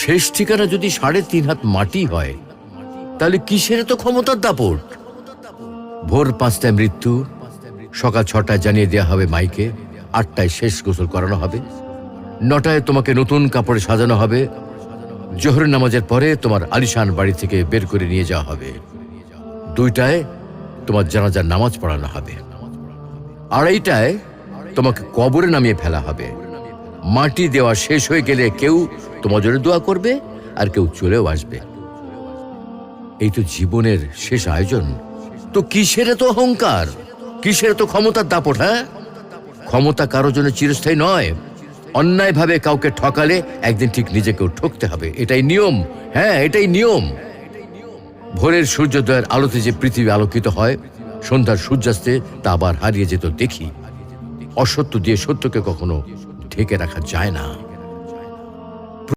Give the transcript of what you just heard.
শেষ ঠিকানা যদি 3.5 হাত মাটি হয়, তাহলে কিসের তো ক্ষমতার দাপট? ভোর 5টায় মৃত্যু, সকাল 6টায় জানিয়ে দেওয়া হবে মাইকে, 8টায় শেষ গোসল করানো হবে, 9টায় তোমাকে নতুন কাপড়ে সাজানো হবে, জোহরের নামাজের পরে তোমার আলিশান বাড়ি থেকে বের করে নিয়ে যাওয়া হবে, 2টায় তোমার জানাজার নামাজ পড়ানো হবে, 2:30টায় তোমাকে কবরে নামিয়ে ফেলা হবে। মাটি দেওয়া শেষ হয়ে গেলে কেউ তোমার জন্য দোয়া করবে, আর কেউ চলেও আসবে। এই তো জীবনের শেষ আয়োজন। তো কিসের তো অহংকার, কিসের তো ক্ষমতার দাপট? হ্যাঁ, ক্ষমতা কারোর জন্য চিরস্থায়ী নয়। অন্যায়ভাবে কাউকে ঠকালে একদিন ঠিক নিজেকেও ঠকতে হবে, এটাই নিয়ম। হ্যাঁ, এটাই নিয়ম। ভোরের সূর্যোদয়ের আলোতে যে পৃথিবী আলোকিত হয়, সন্ধ্যার সূর্যাস্তে তা আবার হারিয়ে যেত দেখি। অসত্য দিয়ে সত্যকে কখনো ঢেকে রাখা যায় না।